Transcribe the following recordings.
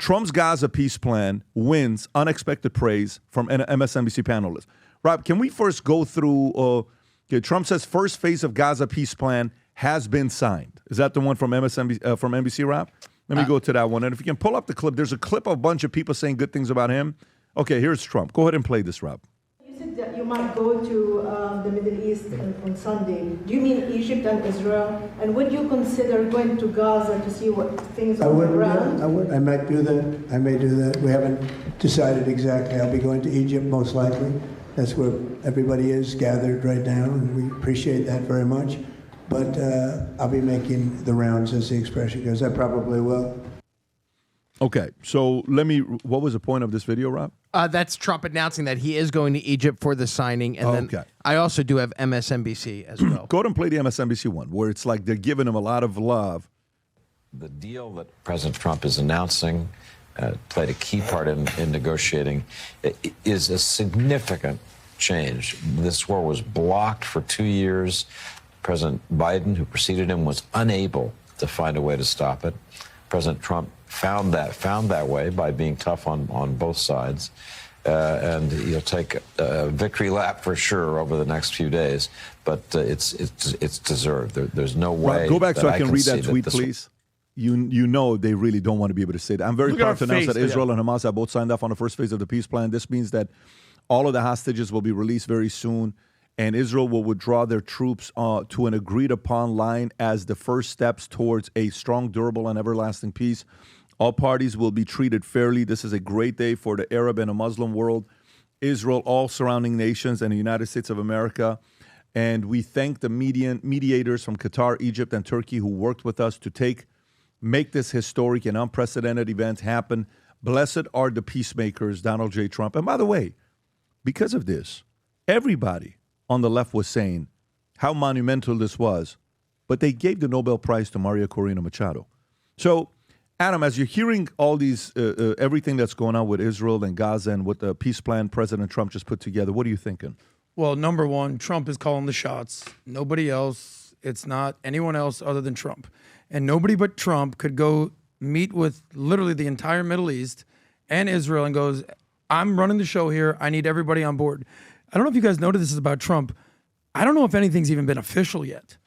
Trump's Gaza peace plan wins unexpected praise from MSNBC panelists. Rob, can we first go through, Trump says first phase of Gaza peace plan has been signed. Is that the one from MSNBC, from NBC, Rob? Let me go to that one. And if you can pull up the clip, there's a clip of a bunch of people saying good things about him. Okay, here's Trump. Go ahead and play this, Rob. You said that you might go to the Middle East on Sunday. Do you mean Egypt and Israel? And would you consider going to Gaza to see what things are on the ground? Yeah, I would. I might do that. I may do that. We haven't decided exactly. I'll be going to Egypt most likely. That's where everybody is gathered right now, and we appreciate that very much. But I'll be making the rounds, as the expression goes. I probably will. Okay, so what was the point of this video, Rob? That's Trump announcing that he is going to Egypt for the signing. And then I also do have MSNBC as well. Go ahead and play the MSNBC one, where it's like they're giving him a lot of love. The deal that President Trump is announcing played a key part in negotiating. It is a significant change. This war was blocked for 2 years. President Biden, who preceded him, was unable to find a way to stop it. President Trump found that way by being tough on both sides, and he'll take a victory lap for sure over the next few days. But it's deserved. There's no way. Rob, go back so I can read that tweet, that please. You know they really don't want to be able to say that. I'm very proud to announce that Israel and Hamas have both signed off on the first phase of the peace plan. This means that all of the hostages will be released very soon, and Israel will withdraw their troops to an agreed-upon line as the first steps towards a strong, durable, and everlasting peace. All parties will be treated fairly. This is a great day for the Arab and the Muslim world, Israel, all surrounding nations, and the United States of America. And we thank the mediators from Qatar, Egypt, and Turkey who worked with us to make this historic and unprecedented event happen. Blessed are the peacemakers, Donald J. Trump. And by the way, because of this, everybody on the left was saying how monumental this was, but they gave the Nobel Prize to Maria Corina Machado. So, Adam, as you're hearing all these, everything that's going on with Israel and Gaza and what the peace plan President Trump just put together, what are you thinking? Well, number one, Trump is calling the shots. Nobody else. It's not anyone else other than Trump. And nobody but Trump could go meet with literally the entire Middle East and Israel and goes, I'm running the show here. I need everybody on board. I don't know if you guys know this is about Trump. I don't know if anything's even been official yet.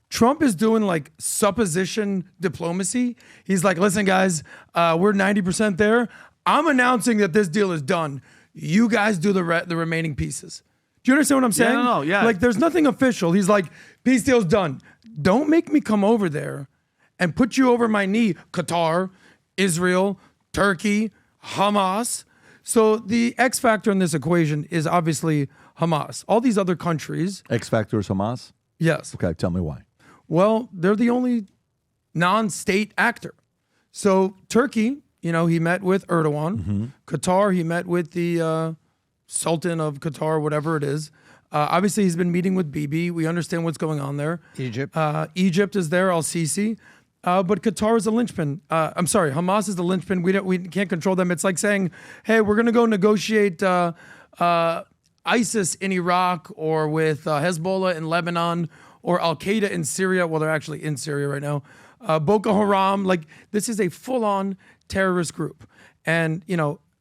Trump is doing like supposition diplomacy. He's like, listen, guys, we're 90% there. I'm announcing that this deal is done. You guys do the remaining pieces. Do you understand what I'm saying? No, yeah. Like, there's nothing official. He's like, peace deal's done. Don't make me come over there and put you over my knee. Qatar, Israel, Turkey, Hamas. So the X factor in this equation is obviously Hamas. All these other countries. X factor is Hamas? Yes. Okay, tell me why. Well, they're the only non-state actor. So Turkey, he met with Erdogan. Mm-hmm. Qatar, he met with the Sultan of Qatar, whatever it is. Obviously, he's been meeting with Bibi. We understand what's going on there. Egypt. Egypt is there, Al-Sisi. But Qatar is the linchpin. I'm sorry, Hamas is the linchpin. We can't control them. It's like saying, hey, we're going to go negotiate ISIS in Iraq or with Hezbollah in Lebanon or Al-Qaeda in Syria. Well, they're actually in Syria right now. Boko Haram. Like, this is a full-on terrorist group. And,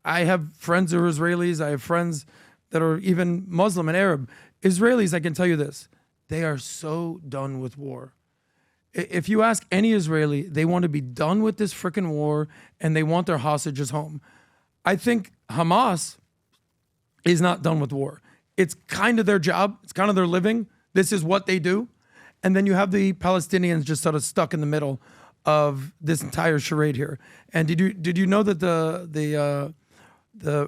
I have friends who are Israelis. I have friends that are even Muslim and Arab. Israelis, I can tell you this. They are so done with war. If you ask any Israeli, they want to be done with this frickin' war and they want their hostages home. I think Hamas is not done with war. It's kind of their job. It's kind of their living. This is what they do. And then you have the Palestinians just sort of stuck in the middle of this entire charade here. And did you know that the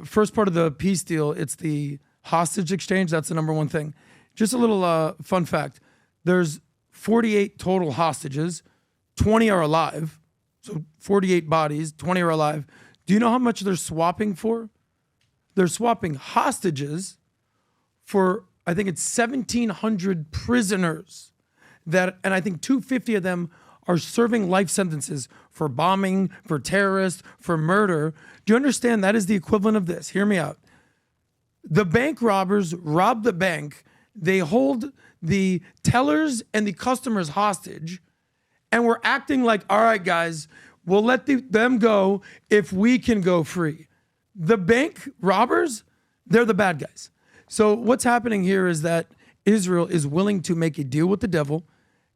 first part of the peace deal, it's the hostage exchange? That's the number one thing. Just a little fun fact. There's 48 total hostages. 20 are alive. So 48 bodies, 20 are alive. Do you know how much they're swapping for? They're swapping hostages for, I think it's 1,700 prisoners and I think 250 of them are serving life sentences for bombing, for terrorists, for murder. Do you understand that is the equivalent of this? Hear me out. The bank robbers rob the bank. They hold the tellers and the customers hostage. And we're acting like, all right, guys, we'll let them go if we can go free. The bank robbers, they're the bad guys. So what's happening here is that Israel is willing to make a deal with the devil.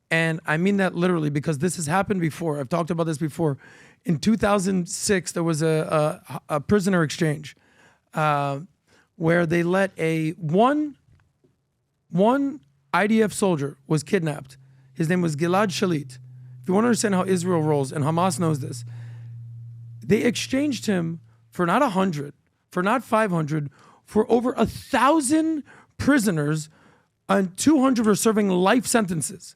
And I mean that literally because this has happened before. I've talked about this before. In 2006, there was a prisoner exchange where they let one IDF soldier was kidnapped. His name was Gilad Shalit. If you want to understand how Israel rolls, and Hamas knows this, they exchanged him for not 100, for not 500, for over 1,000 prisoners, and 200 were serving life sentences,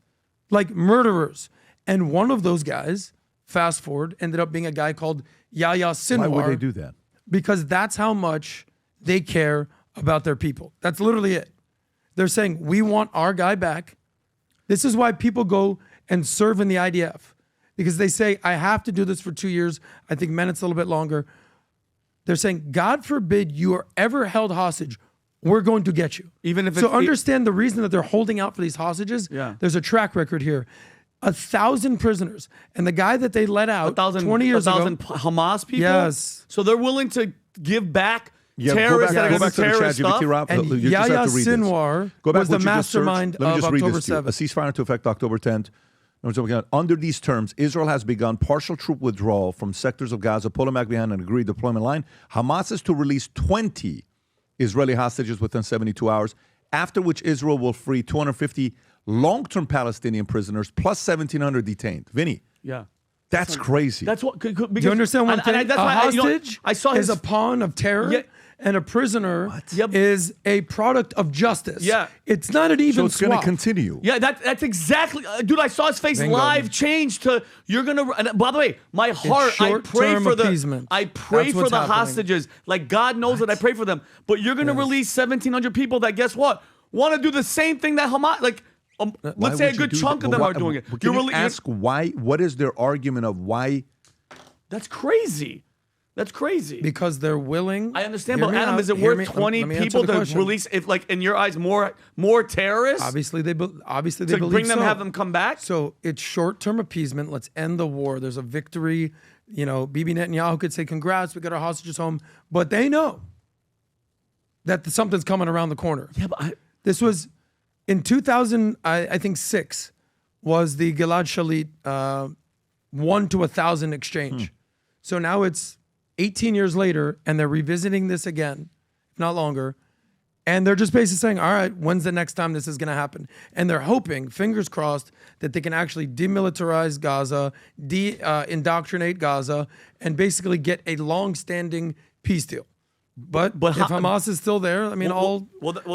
like murderers. And one of those guys, fast forward, ended up being a guy called Yahya Sinwar. Why would they do that? Because that's how much they care about their people. That's literally it. They're saying, we want our guy back. This is why people go and serve in the IDF. Because they say, I have to do this for 2 years. I think men, it's a little bit longer. They're saying, God forbid you are ever held hostage. We're going to get you. Even if so understand the reason that they're holding out for these hostages. Yeah. There's a track record here. 1,000 prisoners. And the guy that they let out 20 years ago. 1,000 Hamas people? Yes. So they're willing to give back Yeah, terrorists that are go going back to to the terrorist ChatGPT, stuff? Rob. And You just have Yahya to read this. Sinwar Go back was what the you just searched. mastermind Let me of just read October this to you. 7th. A ceasefire into effect October 10th. Under these terms, Israel has begun partial troop withdrawal from sectors of Gaza, pulling back behind an agreed deployment line. Hamas is to release 20 Israeli hostages within 72 hours, after which Israel will free 250 long-term Palestinian prisoners plus 1,700 detained. Vinny, Yeah. that's crazy. That's what. Because, Do you understand one thing? that's A why hostage I saw is his a pawn of terror, Yeah. and a prisoner Yep. is a product of justice. Yeah. It's not an even so it's going to swap. continue. Yeah, that's exactly, dude. I saw his face Bingo. live change to you're gonna. And by the way, my heart, I pray short-term for appeasement. I pray That's for what's the happening. hostages. Like God knows that I pray for them. But you're gonna release 1,700 people that guess what want to do the same thing that Hamas. Like, Why let's say a would you good do chunk that? of them But are doing it. but Can you ask why? What is their argument of why? That's crazy. That's crazy. Because they're willing. I understand, Hear but me Adam, out. is it Hear worth me- 20 let me answer people the to question. release? If, like, in your eyes, more terrorists Obviously, they to believe bring them, so. have them come back? So it's short-term appeasement. Let's end the war. There's a victory. You know, Bibi Netanyahu could say, congrats, we got our hostages home. But they know that something's coming around the corner. Yeah, but This was in 2000, I think 6, was the Gilad Shalit 1 to 1,000 exchange. So now it's 18 years later, and they're revisiting this again, if not longer. And they're just basically saying, all right, when's the next time this is going to happen? And they're hoping, fingers crossed, that they can actually demilitarize Gaza, indoctrinate Gaza, and basically get a long-standing peace deal. But if Hamas is still there, I mean,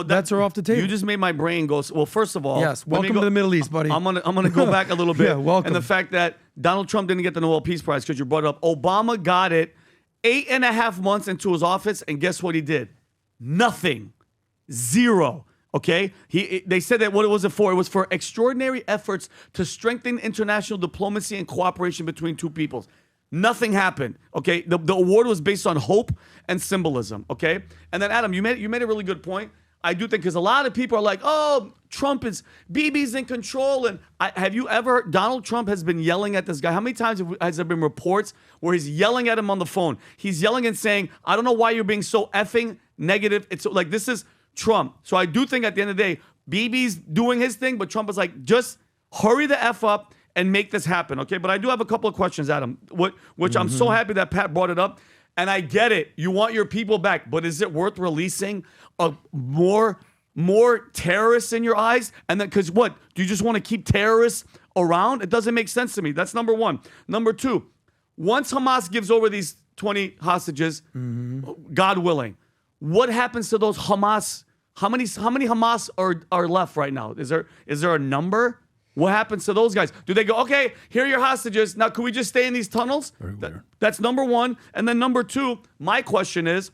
bets are off the table. You just made my brain go. Well, first of all, Yes, welcome to the Middle East, buddy. I'm gonna go back a little bit. Yeah, welcome. And the fact that Donald Trump didn't get the Nobel Peace Prize because you brought it up. Obama got it 8.5 months into his office, and guess what he did? Nothing. Zero. Okay? They said that what was it for? It was for extraordinary efforts to strengthen international diplomacy and cooperation between two peoples. Nothing happened. Okay? The award was based on hope and symbolism. Okay? And then Adam, you made a really good point. I do think because a lot of people are like, oh, Bibi's in control. And have you ever, Donald Trump has been yelling at this guy. How many times has there been reports where he's yelling at him on the phone? He's yelling and saying, I don't know why you're being so effing negative. It's like, this is Trump. So I do think at the end of the day, Bibi's doing his thing, but Trump is like, just hurry the F up and make this happen. Okay. But I do have a couple of questions, Adam, which I'm so happy that Pat brought it up. And I get it. You want your people back, but is it worth releasing more terrorists in your eyes? And then, because what? Do you just want to keep terrorists around? It doesn't make sense to me. That's number one. Number two, once Hamas gives over these 20 hostages, God willing, what happens to those Hamas? How many Hamas are left right now? Is there a number? What happens to those guys? Do they go, okay, here are your hostages. Now, can we just stay in these tunnels? That's number one. And then number two, my question is,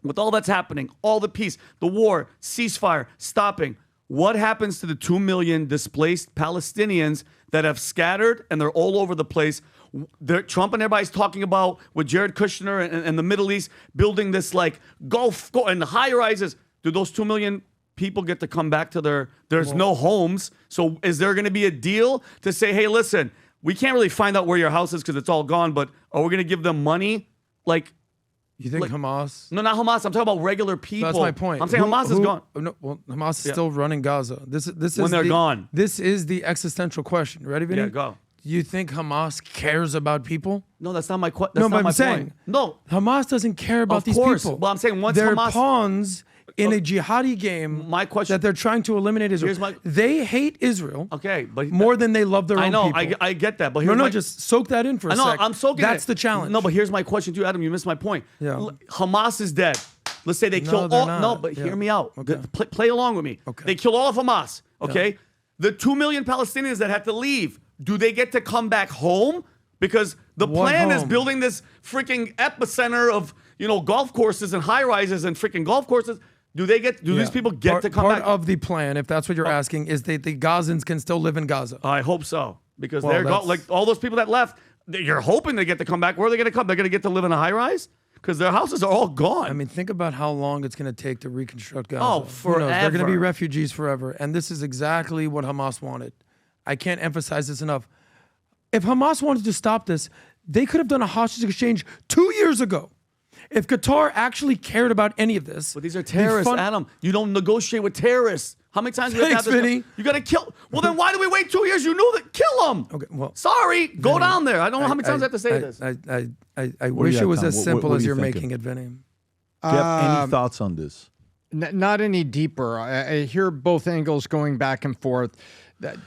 with all that's happening, all the peace, the war, ceasefire, stopping, what happens to the 2 million displaced Palestinians that have scattered and they're all over the place? Trump and everybody's talking about with Jared Kushner and the Middle East building this like Gulf and high rises. Do those 2 million people get to come back to there's no homes? So is there going to be a deal to say, hey, listen, we can't really find out where your house is because it's all gone, but are we going to give them money? Like, You think Hamas? no, not Hamas. I'm talking about regular people. That's my point. I'm saying Hamas is gone. No, well, Hamas is still running Gaza. This is When they're gone. This is the existential question. Ready, Vinny? Yeah, go. You think Hamas cares about people? No, that's not my question. No, That's but not I'm my saying point. No, Hamas doesn't care about Of these course. people. Well, I'm saying once they're Hamas- pawns in a jihadi game. My question- that they're trying to eliminate Israel. Here's my- They hate Israel. Okay, but more than they love their I own know. people. I get that, but No, here's just soak that in for a I know. sec. I'm soaking. That's it. the challenge. No, but here's my question to you, Adam. You missed my point. Yeah. Hamas is dead. Let's say they No, kill they're all. not. No, but Yeah. hear me out. Okay. Play along with me. Okay. They kill all of Hamas. Okay. The 2 million Palestinians that had to leave, do they get to come back home? Because the What plan is home? building this freaking epicenter of golf courses and high rises and freaking golf courses. Do these people get to come part back? of the plan, if that's what you're asking, is that the Gazans can still live in Gaza. I hope so, because Well, they're that's- like all those people that left. You're hoping they get to come back. Where are they going to come? They're going to get to live in a high rise because their houses are all gone. I mean, think about how long it's going to take to reconstruct Gaza. Oh, Who knows? They're going to be forever. refugees forever. And this is exactly what Hamas wanted. I can't emphasize this enough. If Hamas wanted to stop this, they could have done a hostage exchange 2 years ago. If Qatar actually cared about any of this. But these are terrorists, Adam. You don't negotiate with terrorists. How many times do we have Thanks, to have this? Vinny. You got to kill. Well, then why do we wait 2 years? You knew that. Kill them. Okay, well, sorry. Go Vinny, down there. I don't know how many times I have to say this. I What do wish you it got, was Tom? as What simple are as you you're thinking? making it, Vinny. Do you have any thoughts on this? Not any deeper. I hear both angles going back and forth. That,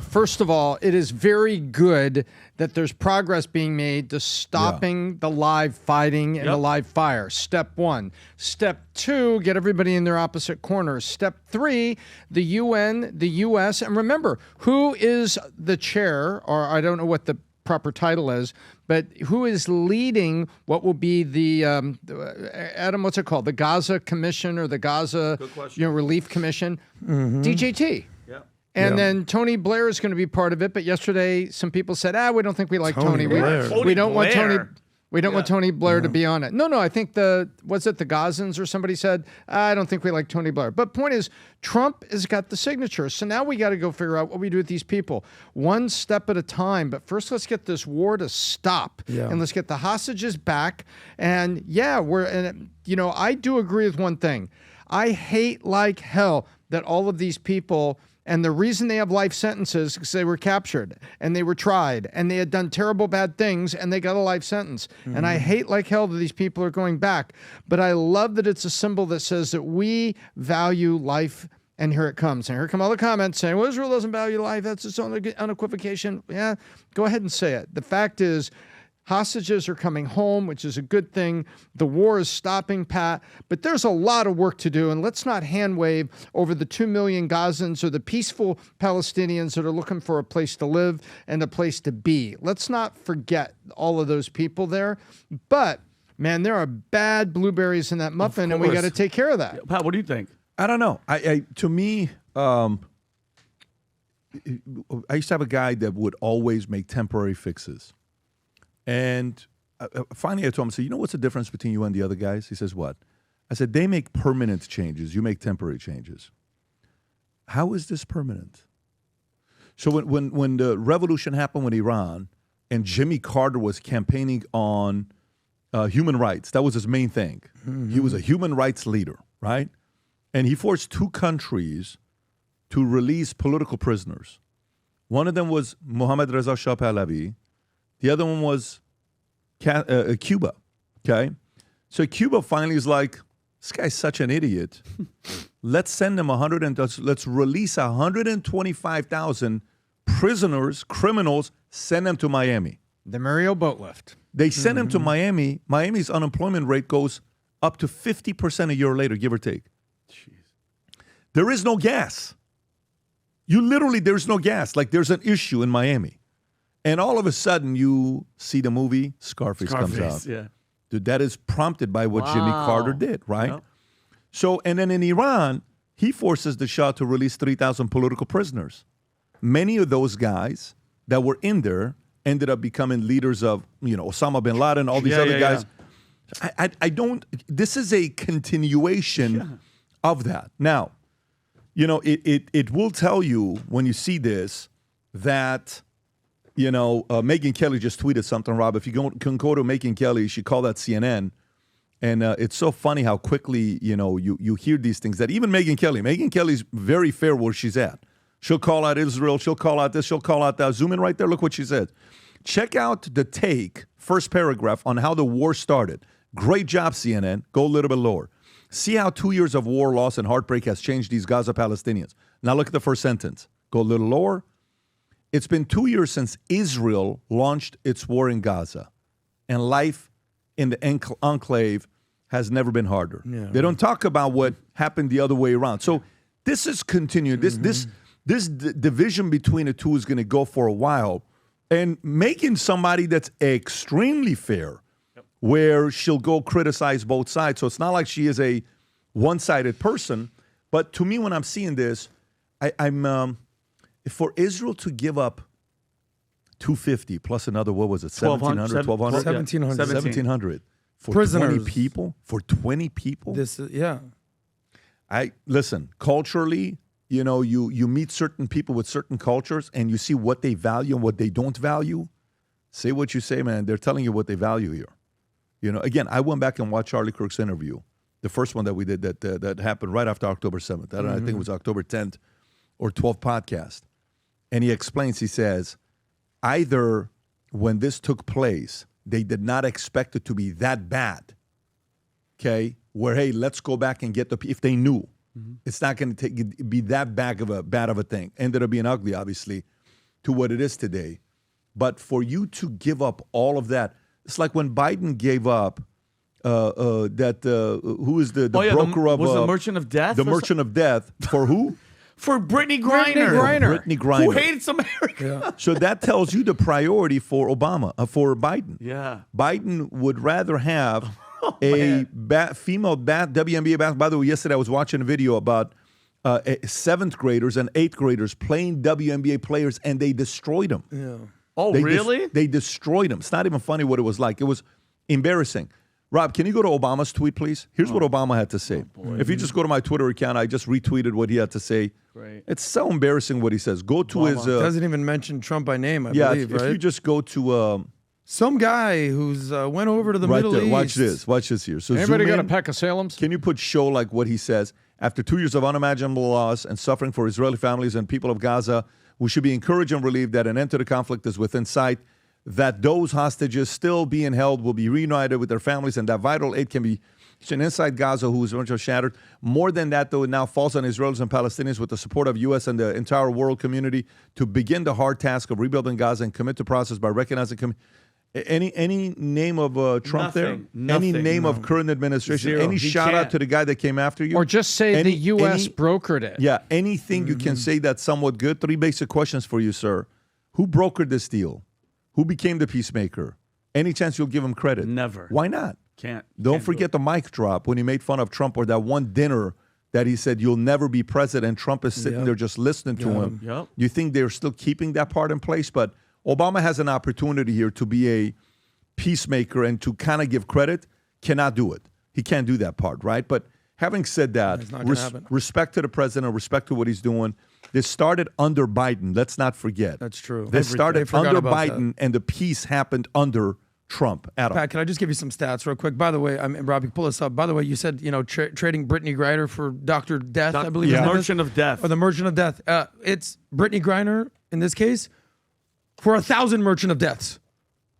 first of all, it is very good that there's progress being made to stopping the live fighting and the live fire. Step one. Step two, get everybody in their opposite corners. Step three, the UN, the U.S., and remember, who is the chair, or I don't know what the proper title is, but who is leading what will be the Adam? What's it called? The Gaza Commission or the Gaza Relief Commission? DJT. Yeah. And then Tony Blair is going to be part of it. But yesterday, some people said, we don't think we like Tony. Blair. We don't want Tony. Blair. We don't want Tony Blair to be on it. No, I think the Gazans or somebody said, I don't think we like Tony Blair. But point is, Trump has got the signature. So now we got to go figure out what we do with these people. One step at a time. But first, let's get this war to stop. Yeah. And let's get the hostages back. And I do agree with one thing. I hate like hell that all of these people, and the reason they have life sentences is because they were captured and they were tried and they had done terrible bad things and they got a life sentence. And I hate like hell that these people are going back. But I love that it's a symbol that says that we value life. And here it comes. And here come all the comments saying, well, Israel doesn't value life. That's its own unequivocation. Yeah, go ahead and say it. The fact is, hostages are coming home, which is a good thing. The war is stopping, Pat, but there's a lot of work to do, and let's not hand wave over the 2 million Gazans or the peaceful Palestinians that are looking for a place to live and a place to be. Let's not forget all of those people there. But, man, there are bad blueberries in that muffin, and we got to take care of that. Pat, what do you think? I don't know. To me, I used to have a guy that would always make temporary fixes. And finally I told him, I said, you know what's the difference between you and the other guys? He says, what? I said, they make permanent changes. You make temporary changes. How is this permanent? So when the revolution happened with Iran and Jimmy Carter was campaigning on human rights, that was his main thing. Mm-hmm. He was a human rights leader, right? And he forced 2 countries to release political prisoners. One of them was Mohammad Reza Shah Pahlavi. The other one was Cuba, okay? So Cuba finally is like, this guy's such an idiot. Let's send him let's release 125,000 prisoners, criminals, send them to Miami. The Muriel boat lift. They send him to Miami. Miami's unemployment rate goes up to 50% a year later, give or take. Jeez. There is no gas. There's no gas. Like there's an issue in Miami. And all of a sudden, you see the movie Scarface comes out. Yeah. Dude, that is prompted by what Jimmy Carter did, right? Yep. So, and then in Iran, he forces the Shah to release 3,000 political prisoners. Many of those guys that were in there ended up becoming leaders of, Osama bin Laden, all these other guys. Yeah. I don't, this is a continuation of that. Now, it will tell you when you see this that Megyn Kelly just tweeted something, Rob. If you can go to Megyn Kelly, she called that CNN. And it's so funny how quickly, you hear these things that even Megyn Kelly's very fair where she's at. She'll call out Israel. She'll call out this. She'll call out that. Zoom in right there. Look what she said. Check out the take, first paragraph, on how the war started. Great job, CNN. Go a little bit lower. See how 2 years of war, loss, and heartbreak has changed these Gaza Palestinians. Now look at the first sentence. Go a little lower. It's been 2 years since Israel launched its war in Gaza. And life in the enclave has never been harder. Yeah. They don't talk about what happened the other way around. So this is continuing. This division between the two is going to go for a while. And making somebody that's extremely fair, where she'll go criticize both sides. So it's not like she is a one-sided person. But to me, when I'm seeing this, I'm for Israel to give up 250 plus another, what was it, 1,700, 1,200? 1,700. For prisoners. 20 people? For 20 people? Yeah. Listen, culturally, you meet certain people with certain cultures and you see what they value and what they don't value. Say what you say, man. They're telling you what they value here. Again, I went back and watched Charlie Kirk's interview, the first one that we did that happened right after October 7th. I think it was October 10th or 12th podcast. And he explains, he says, either when this took place, they did not expect it to be that bad, okay? Where, hey, let's go back and get if they knew. It's not going to be that bad of a thing. Ended up being ugly, obviously, to what it is today. But for you to give up all of that, it's like when Biden gave up who is the broker of... Was the Merchant of Death? The Merchant of Death. For who? For Brittany Griner. Brittany Griner. Who hates America. Yeah. So that tells you the priority for for Biden. Yeah. Biden would rather have female WNBA basketball. By the way, yesterday I was watching a video about 7th graders and 8th graders playing WNBA players, and they destroyed them. Yeah. Oh, really? They destroyed them. It's not even funny what it was like. It was embarrassing. Rob, can you go to Obama's tweet, please? Here's what Obama had to say. If you just go to my Twitter account, I just retweeted what he had to say. Great. It's so embarrassing what he says. Go to his... doesn't even mention Trump by name, I believe, right? If you just go to... some guy who's went over to the Middle East. Watch this here. So anybody got a peck of Salem's? Can you put show like what he says? After 2 years of unimaginable loss and suffering for Israeli families and people of Gaza, we should be encouraged and relieved that an end to the conflict is within sight, that those hostages still being held will be reunited with their families, and that vital aid can be inside Gaza, who is eventually shattered. More than that, though, it now falls on Israelis and Palestinians with the support of U.S. and the entire world community to begin the hard task of rebuilding Gaza and commit to process by recognizing any name of Trump there? Any name of current administration? Zero. Any shout out to the guy that came after you? Or just say the U.S. brokered it. Yeah, anything you can say that's somewhat good. 3 basic questions for you, sir. Who brokered this deal? Who became the peacemaker? Any chance you'll give him credit? Never. Why not? Don't forget the mic drop when he made fun of Trump, or that one dinner that he said, you'll never be president. Trump is sitting there just listening to him. Yep. You think they're still keeping that part in place? But Obama has an opportunity here to be a peacemaker and to kind of give credit. Cannot do it. He can't do that part, right? But having said that, respect to the president, respect to what he's doing. This started under Biden. Let's not forget. That's true. This started under Biden, and the peace happened under Trump. Adam. Pat, can I just give you some stats real quick? By the way, Robbie, pull this up. By the way, you said, trading Brittany Griner for Dr. Death, I believe. The Merchant of Death. Or the Merchant of Death. It's Brittany Griner, in this case, for 1,000 Merchant of Deaths.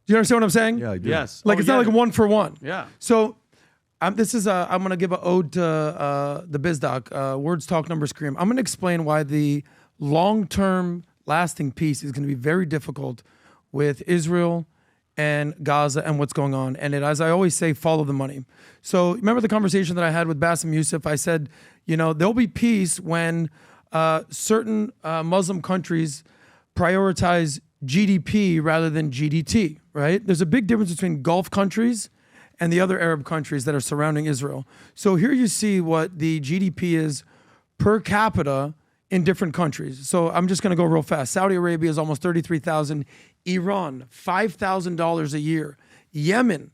Do you understand what I'm saying? Yeah, I do. Yes. Like, it's not like 1 for 1. Yeah. So I'm going to give an ode to the BizDoc, Words Talk Numbers Scream. I'm going to explain why the long-term lasting peace is going to be very difficult with Israel and Gaza and what's going on. And as I always say, follow the money. So remember the conversation that I had with Bassem Youssef? I said, there'll be peace when certain Muslim countries prioritize GDP rather than GDT, right? There's a big difference between Gulf countries and the other Arab countries that are surrounding Israel. So here you see what the GDP is per capita in different countries. So I'm just going to go real fast. Saudi Arabia is almost $33,000. Iran, $5,000 a year. Yemen,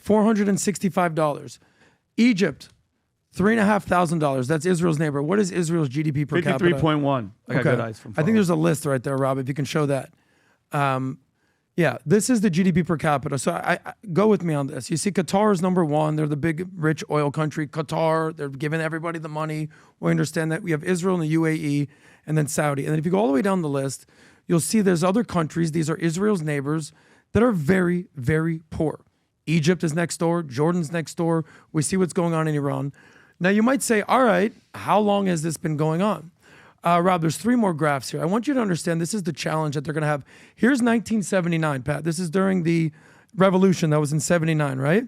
$465. Egypt, $3,500. That's Israel's neighbor. What is Israel's GDP per capita? 53.1. I got good eyes from. I think there's a list right there, Rob, if you can show that. Yeah, this is the GDP per capita. So I go with me on this. You see, Qatar is number one. They're the big, rich oil country. Qatar, they're giving everybody the money. We understand that. We have Israel and the UAE, and then Saudi. And then if you go all the way down the list, you'll see there's other countries. These are Israel's neighbors that are very, very poor. Egypt is next door. Jordan's next door. We see what's going on in Iran. Now, you might say, all right, how long has this been going on? Rob, there's 3 more graphs here. I want you to understand this is the challenge that they're going to have. Here's 1979, Pat. This is during the revolution that was in 79, right?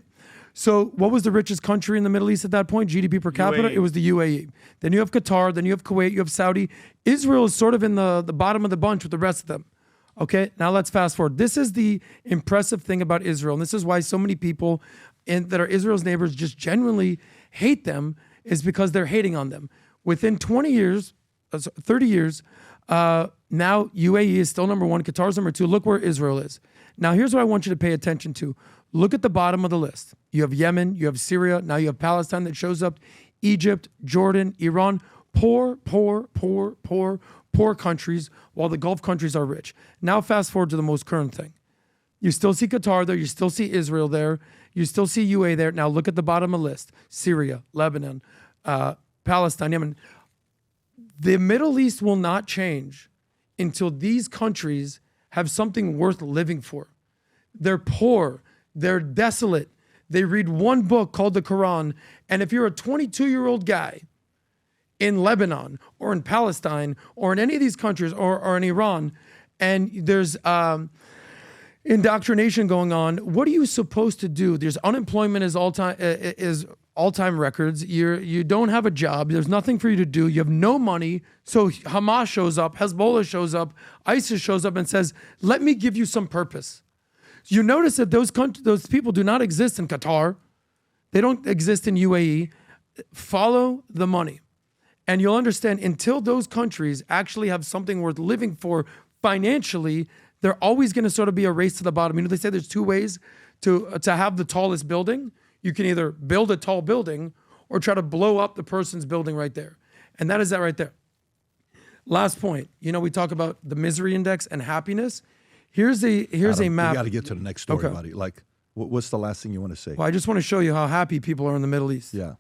So what was the richest country in the Middle East at that point? GDP per capita? UAE. It was the UAE. Then you have Qatar. Then you have Kuwait. You have Saudi. Israel is sort of in the bottom of the bunch with the rest of them. Okay, now let's fast forward. This is the impressive thing about Israel, and this is why so many people that are Israel's neighbors just genuinely hate them, is because they're hating on them. Within 20 years, 30 years, now UAE is still number 1, Qatar's number 2. Look where Israel is. Now, here's what I want you to pay attention to. Look at the bottom of the list. You have Yemen, you have Syria, now you have Palestine that shows up, Egypt, Jordan, Iran, poor countries, while the Gulf countries are rich. Now, fast forward to the most current thing. You still see Qatar there, you still see Israel there, you still see UAE there. Now, look at the bottom of the list. Syria, Lebanon, Palestine, Yemen. The Middle East will not change until these countries have something worth living for. They're poor. They're desolate. They read one book called the Quran. And if you're a 22-year-old guy in Lebanon or in Palestine or in any of these countries or in Iran, and there's indoctrination going on, what are you supposed to do? There's unemployment is all-time records. You don't have a job. There's nothing for you to do. You have no money. So Hamas shows up, Hezbollah shows up, ISIS shows up and says, let me give you some purpose. You notice that those people do not exist in Qatar. They don't exist in UAE. Follow the money. And you'll understand until those countries actually have something worth living for financially, they're always going to sort of be a race to the bottom. You know, they say there's 2 ways to have the tallest building. You can either build a tall building or try to blow up the person's building right there. And that is that right there. Last point. You know, we talk about the misery index and happiness. Here's a map. You got to get to the next story, buddy. Like, what's the last thing you want to say? Well, I just want to show you how happy people are in the Middle East. Yeah.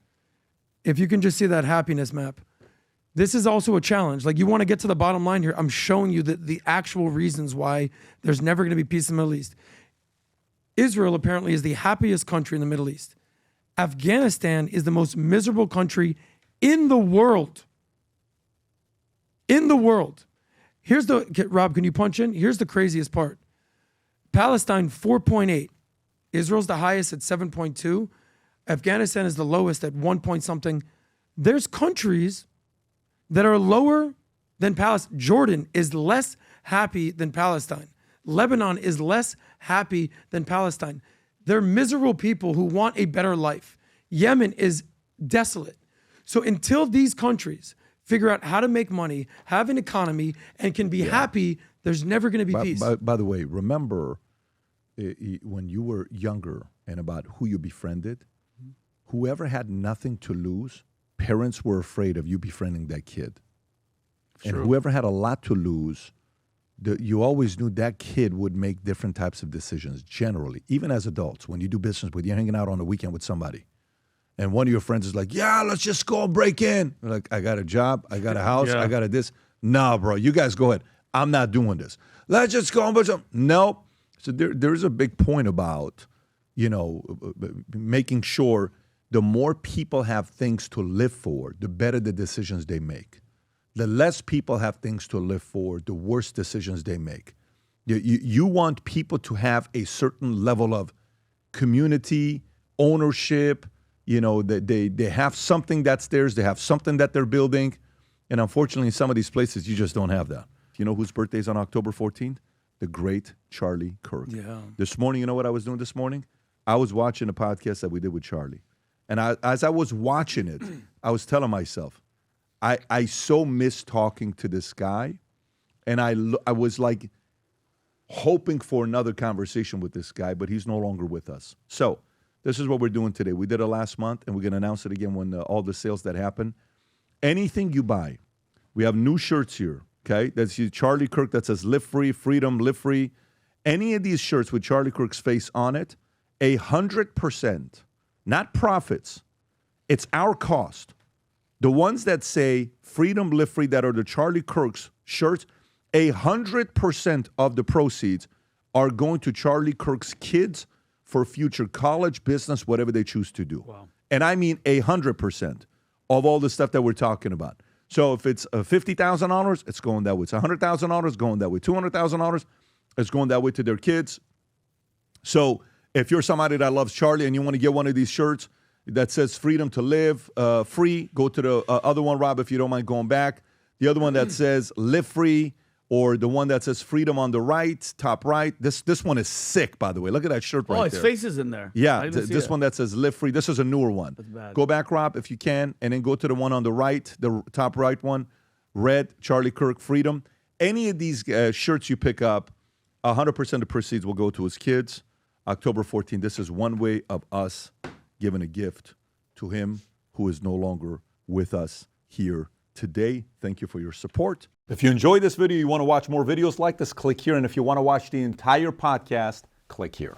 If you can just see that happiness map. This is also a challenge. Like, you want to get to the bottom line here. I'm showing you the actual reasons why there's never going to be peace in the Middle East. Israel apparently is the happiest country in the Middle East. Afghanistan is the most miserable country in the world. In the world. Rob, can you punch in? Here's the craziest part. Palestine, 4.8. Israel's the highest at 7.2. Afghanistan is the lowest at 1 point something. There's countries that are lower than Palestine. Jordan is less happy than Palestine. Lebanon is less happy than Palestine. They're miserable people who want a better life. Yemen is desolate. So until these countries figure out how to make money, have an economy, and can be happy, there's never going to be peace. By the way, remember when you were younger and about who you befriended, whoever had nothing to lose, parents were afraid of you befriending that kid. True. And whoever had a lot to lose, you always knew that kid would make different types of decisions, generally. Even as adults, when you do business you're hanging out on the weekend with somebody, and one of your friends is like, yeah, let's just go break in. You're like, I got a job, I got a house, I got a this. Nah, bro, you guys go ahead. I'm not doing this. Let's just go and break some. No. So there's a big point about, making sure the more people have things to live for, the better the decisions they make. The less people have things to live for, the worse decisions they make. You want people to have a certain level of community, ownership, that they have something that's theirs, they have something that they're building. And unfortunately, in some of these places, you just don't have that. You know whose birthday is on October 14th? The great Charlie Kirk. Yeah. This morning, you know what I was doing this morning? I was watching a podcast that we did with Charlie. And as I was watching it, I was telling myself, I so miss talking to this guy. And I was like hoping for another conversation with this guy, but he's no longer with us. So this is what we're doing today. We did it last month, and we're going to announce it again when all the sales that happen. Anything you buy, we have new shirts here, okay? That's Charlie Kirk that says live free, freedom, live free. Any of these shirts with Charlie Kirk's face on it, 100%, not profits, it's our cost. The ones that say freedom, live free, that are the Charlie Kirk's shirts, 100% of the proceeds are going to Charlie Kirk's kids for future college, business, whatever they choose to do. Wow. And I mean 100% of all the stuff that we're talking about. So if it's $50,000, it's going that way. It's $100,000, going that way. $200,000, it's going that way to their kids. So if you're somebody that loves Charlie and you want to get one of these shirts that says freedom to live free, go to the other one, Rob, if you don't mind going back. The other one that says live free, or the one that says freedom on the right, top right. This one is sick, by the way. Look at that shirt right there. Oh, his face is in there. Yeah, this one that says live free. This is a newer one. That's bad. Go back, Rob, if you can, and then go to the one on the right, the top right one. Red, Charlie Kirk, freedom. Any of these shirts you pick up, 100% of the proceeds will go to his kids. October 14th, this is one way of us giving a gift to him who is no longer with us here today. Thank you for your support. If you enjoyed this video, you want to watch more videos like this, click here. And if you want to watch the entire podcast, click here.